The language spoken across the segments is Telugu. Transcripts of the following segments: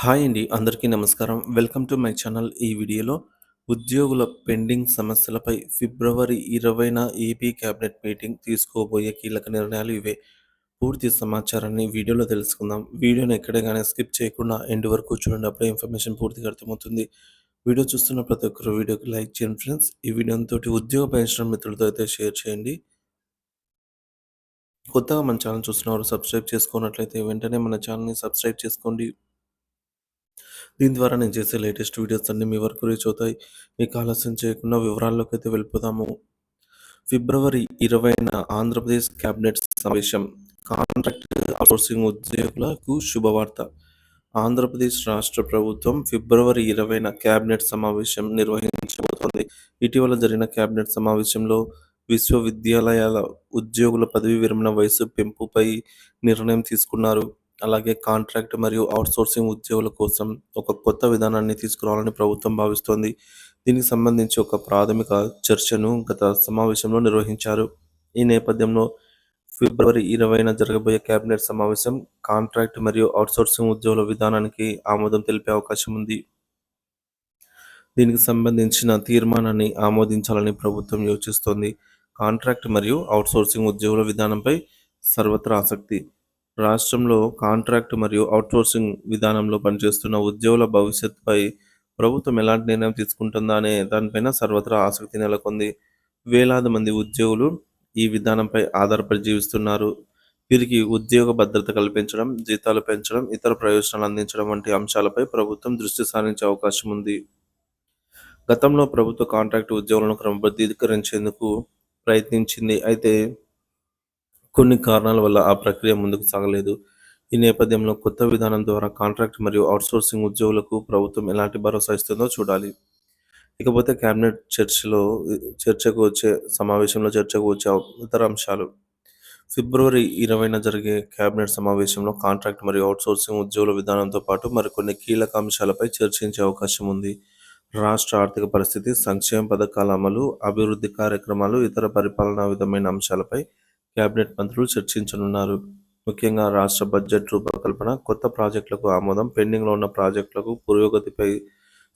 హాయ్ అండి. అందరికీ నమస్కారం. Welcome to my channel. ఈ వీడియోలో ఉద్యోగుల పెండింగ్ సమస్యలపై ఫిబ్రవరి 20న ఏపీ క్యాబినెట్ మీటింగ్ తీసుకోబోయే కీలక నిర్ణయాలు ఇవే. పూర్తి సమాచారాన్ని వీడియోలో తెలుసుకుందాం. వీడియోని ఎక్కడ గాని స్కిప్ చేయకుండా ఎండ్ వరకు చూడండి. అప్పుడే ఇన్ఫర్మేషన్ పూర్తిగా అర్థమవుతుంది. వీడియో చూస్తున్న ప్రతి ఒక్కరు వీడియోకి లైక్ చేయండి ఫ్రెండ్స్. ఈ వీడియోతోటి ఉద్యోగ పెన్షన్ మిత్రులతో అయితే షేర్ చేయండి. కొత్తగా మన ఛానల్ చూస్తున్నవారు సబ్స్క్రైబ్ చేసుకున్నట్లయితే వెంటనే మన ఛానల్‌ని సబ్స్క్రైబ్ చేసుకోండి. దీని ద్వారా నేను చేసే లేటెస్ట్ వీడియోస్ అన్నీ మీ వరకు రీచ్ అవుతాయి. ఇక ఆలస్యం చేయకుండా వివరాల్లోకైతే వెళ్ళిపోదాము. ఫిబ్రవరి 20న ఆంధ్రప్రదేశ్ క్యాబినెట్ సమావేశం. కాంట్రాక్ట్ అవుట్‌సోర్సింగ్ ఉద్యోగులకు శుభవార్త. ఆంధ్రప్రదేశ్ రాష్ట్ర ప్రభుత్వం ఫిబ్రవరి 20న క్యాబినెట్ సమావేశం నిర్వహించబోతోంది. ఇటీవల జరిగిన క్యాబినెట్ సమావేశంలో విశ్వవిద్యాలయాల ఉద్యోగుల పదవీ విరమణ వయసు పెంపుపై నిర్ణయం తీసుకున్నారు. అలాగే కాంట్రాక్ట్ మరియు అవుట్‌సోర్సింగ్ ఉద్యోగుల కోసం ఒక కొత్త విధానాన్ని తీసుకురావాలని ప్రభుత్వం భావిస్తోంది. దీనికి సంబంధించి ఒక ప్రాథమిక చర్చను గత సమావేశంలో నిర్వహించారు. ఈ నేపథ్యంలో ఫిబ్రవరి 20న జరగబోయే కేబినెట్ సమావేశం కాంట్రాక్ట్ మరియు అవుట్‌సోర్సింగ్ ఉద్యోగుల విధానానికి ఆమోదం తెలిపే అవకాశం ఉంది. దీనికి సంబంధించిన తీర్మానాన్ని ఆమోదించాలని ప్రభుత్వం యోచిస్తోంది. కాంట్రాక్ట్ మరియు అవుట్‌సోర్సింగ్ ఉద్యోగుల విధానంపై సర్వత్రా ఆసక్తి. రాష్ట్రంలో కాంట్రాక్ట్ మరియు అవుట్‌సోర్సింగ్ విధానంలో పనిచేస్తున్న ఉద్యోగుల భవిష్యత్తుపై ప్రభుత్వం ఎలాంటి నిర్ణయం తీసుకుంటుందా అనే దానిపైన సర్వత్రా ఆసక్తి నెలకొంది. వేలాది మంది ఉద్యోగులు ఈ విధానంపై ఆధారపడి జీవిస్తున్నారు. వీరికి ఉద్యోగ భద్రత కల్పించడం, జీతాలు పెంచడం, ఇతర ప్రయోజనాలు అందించడం వంటి అంశాలపై ప్రభుత్వం దృష్టి సారించే అవకాశం ఉంది. గతంలో ప్రభుత్వ కాంట్రాక్టు ఉద్యోగులను క్రమబద్ధీకరించేందుకు ప్రయత్నించింది. అయితే కొన్ని కారణాల వల్ల ఆ ప్రక్రియ ముందుకు సాగలేదు. ఈ నేపథ్యంలో కొత్త విధానం ద్వారా కాంట్రాక్ట్ మరియు అవుట్‌సోర్సింగ్ ఉద్యోగులకు ప్రభుత్వం ఎలాంటి భరోసా ఇస్తుందో చూడాలి. ఇకపోతే కేబినెట్ చర్చకు వచ్చే ఇతర అంశాలు. ఫిబ్రవరి 20న జరిగే కేబినెట్ సమావేశంలో కాంట్రాక్ట్ మరియు అవుట్‌సోర్సింగ్ ఉద్యోగుల విధానంతో పాటు మరికొన్ని కీలక అంశాలపై చర్చించే అవకాశం ఉంది. రాష్ట్ర ఆర్థిక పరిస్థితి, సంక్షేమ పథకాల అమలు, అభివృద్ధి కార్యక్రమాలు, ఇతర పరిపాలనా విధమైన అంశాలపై కేబినెట్ మంత్రులు చర్చించనున్నారు. ముఖ్యంగా రాష్ట్ర బడ్జెట్ రూపకల్పన, కొత్త ప్రాజెక్టులకు ఆమోదం, పెండింగ్లో ఉన్న ప్రాజెక్టులకు పురోగతిపై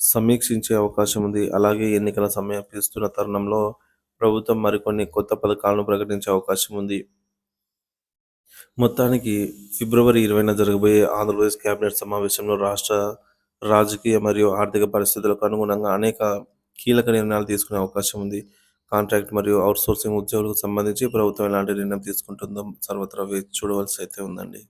సమీక్షించే అవకాశం ఉంది. అలాగే ఎన్నికల సమీపిస్తున్న తరుణంలో ప్రభుత్వం మరికొన్ని కొత్త పథకాలను ప్రకటించే అవకాశం ఉంది. మొత్తానికి ఫిబ్రవరి 20న జరగబోయే ఆంధ్రప్రదేశ్ కేబినెట్ సమావేశంలో రాష్ట్ర రాజకీయ మరియు ఆర్థిక పరిస్థితులకు అనుగుణంగా అనేక కీలక నిర్ణయాలు తీసుకునే అవకాశం ఉంది. కాంట్రాక్ట్ మరియు అవుట్‌సోర్సింగ్ ఉద్యోగులకు సంబంధించి ప్రభుత్వం ఎలాంటి నిర్ణయం తీసుకుంటుందో సర్వత్రా వేచి చూడవలసి అయితే ఉందండి.